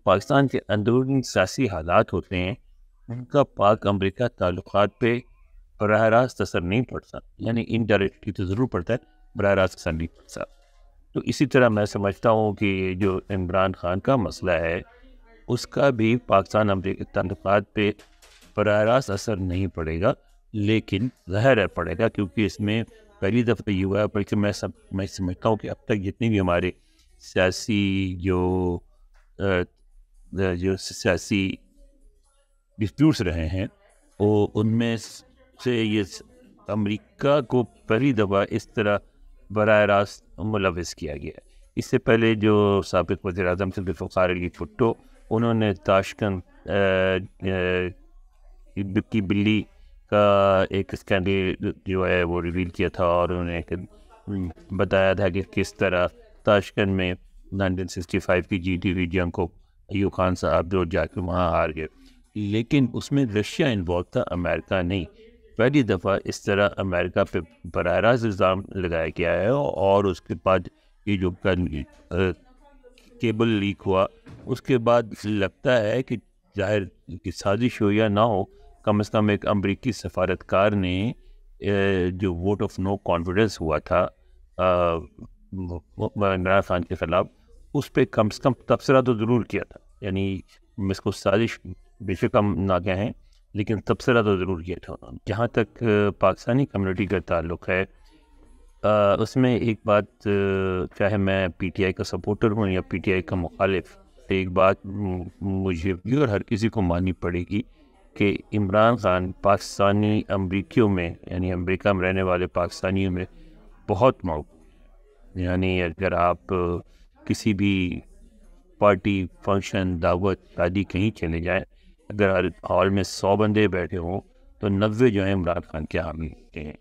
پاکستان کے اندرونی سیاسی حالات ہوتے ہیں ان کا پاک امریکہ تعلقات پہ براہ راست اثر نہیں پڑتا، یعنی انڈائریکٹلی تو ضرور پڑتا ہے، براہ راست اثر نہیں پڑتا. تو اسی طرح میں سمجھتا ہوں کہ جو عمران خان کا مسئلہ ہے اس کا بھی پاکستان امریکہ تعلقات پہ براہ راست اثر نہیں پڑے گا، لیکن ظاہر ہے پڑے گا، کیونکہ اس میں پہلی دفعہ یہ ہوا ہے. بلکہ میں سمجھتا ہوں کہ اب تک جتنی بھی ہمارے سیاسی جو سیاسی ڈسپیوٹس رہے ہیں وہ ان میں سے یہ امریکہ کو پہلی دفعہ اس طرح براہ راست ملوث کیا گیا ہے. اس سے پہلے جو سابق وزیر اعظم تھے ذوالفقار علی بھٹو، انہوں نے تاشقند کی بلی کا ایک اسکینڈل جو ہے وہ ریویل کیا تھا، اور انہوں نے بتایا تھا کہ کس طرح تاشقند میں 1965 کی جیتی ہوئی جنگ کو ایوب خان صاحب جو جا کے وہاں ہار گئے، لیکن اس میں رشیا انوالو تھا، امریکہ نہیں. پہلی دفعہ اس طرح امریکہ پہ براہ راست الزام لگایا گیا ہے. اور اس کے بعد یہ جو کیبل لیک ہوا اس کے بعد لگتا ہے کہ ظاہر کی سازش ہو یا نہ ہو، کم از کم ایک امریکی سفارتکار نے جو ووٹ آف نو کانفیڈنس ہوا تھا عمران خان کے خلاف، اس پہ کم سے کم تبصرہ تو ضرور کیا تھا. یعنی اس کو سازش بے شک ہم نہ کہیں، لیکن تبصرہ تو ضرور کیا تھا انہوں نے. جہاں تک پاکستانی کمیونٹی کا تعلق ہے، اس میں ایک بات، چاہے میں پی ٹی آئی کا سپورٹر ہوں یا پی ٹی آئی کا مخالف، ایک بات مجھے بھی اور ہر کسی کو ماننی پڑے گی کہ عمران خان پاکستانی امریکیوں میں، یعنی امریکہ میں رہنے والے پاکستانیوں میں بہت محبوب. یعنی اگر آپ کسی بھی پارٹی، فنکشن، دعوت، شادی کہیں چلے جائیں، اگر ہر ہال میں 100 بندے بیٹھے ہوں تو 90 جو ہیں عمران خان کے حامی ہوتے ہیں.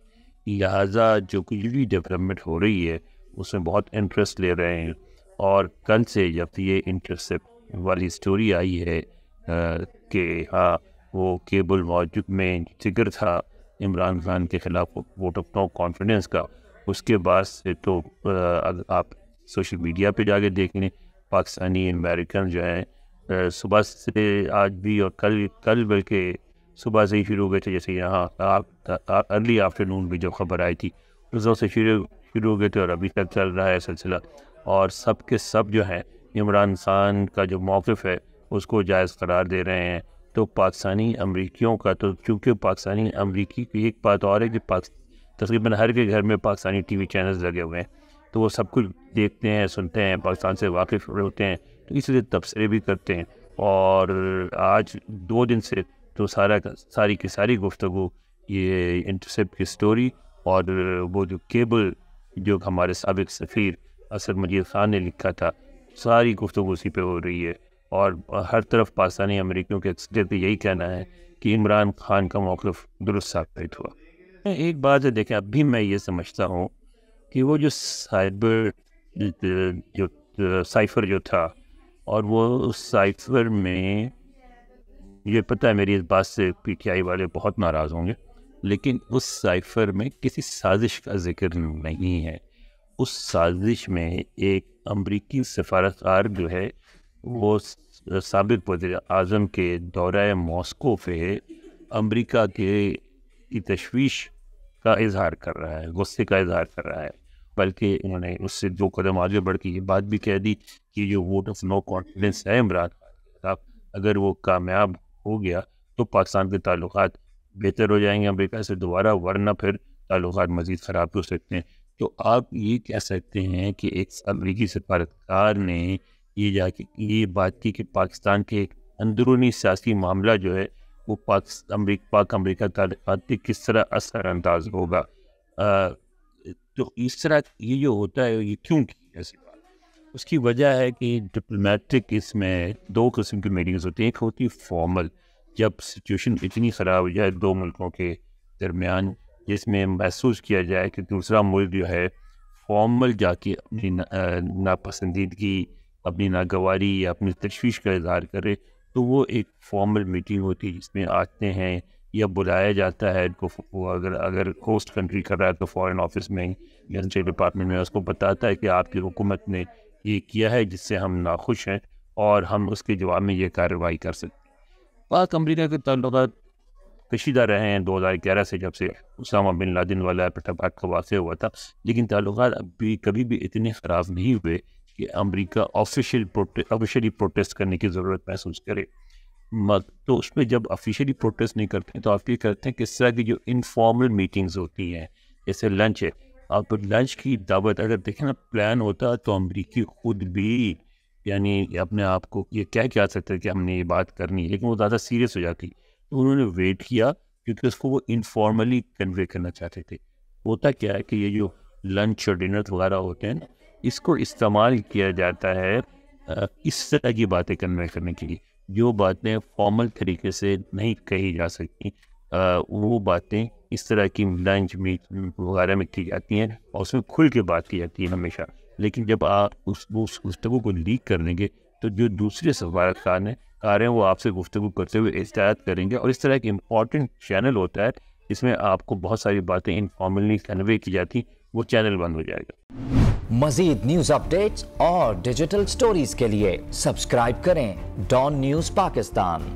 لہٰذا جو کچھ بھی ڈیولپمنٹ ہو رہی ہے اس میں بہت انٹرسٹ لے رہے ہیں. اور کل سے جب یہ انٹرسپٹ والی سٹوری آئی ہے کہ ہاں وہ کیبل موجود میں ذکر تھا عمران خان کے خلاف ووٹ آف نو کانفیڈنس کا، اس کے بعد سے تو اگر آپ سوشل میڈیا پہ جا کے دیکھ لیں، پاکستانی امریکن جو ہیں صبح سے آج بھی اور کل بلکہ صبح سے ہی شروع ہو گئے تھے. جیسے یہاں ارلی آفٹرنون بھی جب خبر آئی تھی اس وقت سے شروع ہو گئے تھے اور ابھی تک چل رہا ہے سلسلہ. اور سب کے سب جو ہیں عمران خان کا جو موقف ہے اس کو جائز قرار دے رہے ہیں. تو پاکستانی امریکیوں کا تو، چونکہ پاکستانی امریکی کی ایک بات اور ہے کہ تقریباً ہر کے گھر میں پاکستانی ٹی وی چینلز لگے ہوئے ہیں، تو وہ سب کچھ دیکھتے ہیں، سنتے ہیں، پاکستان سے واقف ہوتے ہیں، تو اس لیے تبصرے بھی کرتے ہیں. اور آج 2 دن سے تو ساری کی ساری گفتگو یہ انٹرسپٹ کی سٹوری اور وہ جو کیبل جو ہمارے سابق سفیر اسد مجید خان نے لکھا تھا، ساری گفتگو اسی پہ ہو رہی ہے. اور ہر طرف پاکستانی امریکیوں کے اکثریت کا یہی کہنا ہے کہ عمران خان کا موقف درست ثابت ہوا. ایک بات ہے، دیکھیں اب بھی میں یہ سمجھتا ہوں کہ وہ جو سائفر جو تھا، اور وہ سائفر میں، یہ پتہ ہے میری اس بات سے پی ٹی آئی والے بہت ناراض ہوں گے، لیکن اس سائفر میں کسی سازش کا ذکر نہیں ہے. اس سازش میں ایک امریکی سفارتکار جو ہے وہ سابق وزیر اعظم کے دورہ ماسکو پہ امریکہ کی تشویش کا اظہار کر رہا ہے، غصے کا اظہار کر رہا ہے. بلکہ انہوں نے اس سے 2 قدم آگے بڑھ کے یہ بات بھی کہہ دی کہ جو ووٹ آف نو کانفیڈنس ہے عمران خان، اگر وہ کامیاب ہو گیا تو پاکستان کے تعلقات بہتر ہو جائیں گے امریکہ سے دوبارہ، ورنہ پھر تعلقات مزید خراب ہو سکتے ہیں. تو آپ یہ کہہ سکتے ہیں کہ ایک امریکی سفارتکار نے یہ بات کی کہ پاکستان کے ایک اندرونی سیاسی معاملہ جو ہے وہ پاک امریکہ تعلقات پہ کس طرح اثر انداز ہوگا. تو اس طرح یہ جو ہوتا ہے یہ کیوں کی ایسی بات؟ اس کی وجہ ہے کہ ڈپلومیٹک اس میں 2 قسم کی میٹنگز ہوتی ہیں. ایک ہوتی فارمل، جب سچویشن اتنی خراب ہو جائے 2 ملکوں کے درمیان، جس میں محسوس کیا جائے کہ دوسرا ملک جو ہے فارمل جا کے اپنی ناپسندیدگی، اپنی ناگواری یا اپنی تشویش کا اظہار کرے، تو وہ ایک فارمل میٹنگ ہوتی ہے جس میں آتے ہیں یا بلایا جاتا ہے. وہ اگر ہوسٹ کنٹری کر رہا ہے تو فارن آفس میں یا اسٹیٹ ڈپارٹمنٹ میں اس کو بتاتا ہے کہ آپ کی حکومت نے یہ کیا ہے جس سے ہم ناخوش ہیں، اور ہم اس کے جواب میں یہ کارروائی کر سکتے ہیں. پاک امریکہ کے تعلقات کشیدہ رہے ہیں 2011 سے، جب سے اسامہ بن لادن والا پٹاپاٹ کا واقعہ ہوا تھا، لیکن تعلقات کبھی بھی اتنے خراب نہیں ہوئے کہ امریکہ آفیشیلی پروٹیسٹ کرنے کی ضرورت محسوس کرے. تو اس میں جب آفیشیلی پروٹیسٹ نہیں کرتے تو آپ یہ کرتے ہیں کہ اس طرح کی جو انفارمل میٹنگز ہوتی ہیں، جیسے لنچ ہے، آپ لنچ کی دعوت اگر دیکھیں نا پلان ہوتا تو امریکی خود بھی یعنی اپنے آپ کو یہ کہہ سکتے ہیں کہ ہم نے یہ بات کرنی ہے، لیکن وہ زیادہ سیریس ہو جاتی. تو انہوں نے ویٹ کیا کیونکہ اس کو وہ انفارملی کنوے کرنا چاہتے تھے. ہوتا کیا ہے کہ یہ جو لنچ اور ڈنر وغیرہ ہوتے ہیں نا، اس کو استعمال کیا جاتا ہے اس طرح کی باتیں کنوے کرنے کے لیے، جو باتیں فارمل طریقے سے نہیں کہی جا سکتی. وہ باتیں اس طرح کی لنچ میٹ وغیرہ میں کی جاتی ہیں اور اس میں کھل کے بات کی جاتی ہے ہمیشہ. لیکن جب آپ اس گفتگو کو لیک کر دیں گے تو جو دوسرے سفارتکار ہیں وہ آپ سے گفتگو کرتے ہوئے احتیاط کریں گے، اور اس طرح ایک امپورٹنٹ چینل ہوتا ہے جس میں آپ کو بہت ساری باتیں انفارملی کنوے کی جاتی، وہ چینل بند ہو جائے گا. مزید نیوز اپڈیٹس اور ڈیجیٹل سٹوریز کے لیے سبسکرائب کریں ڈان نیوز پاکستان.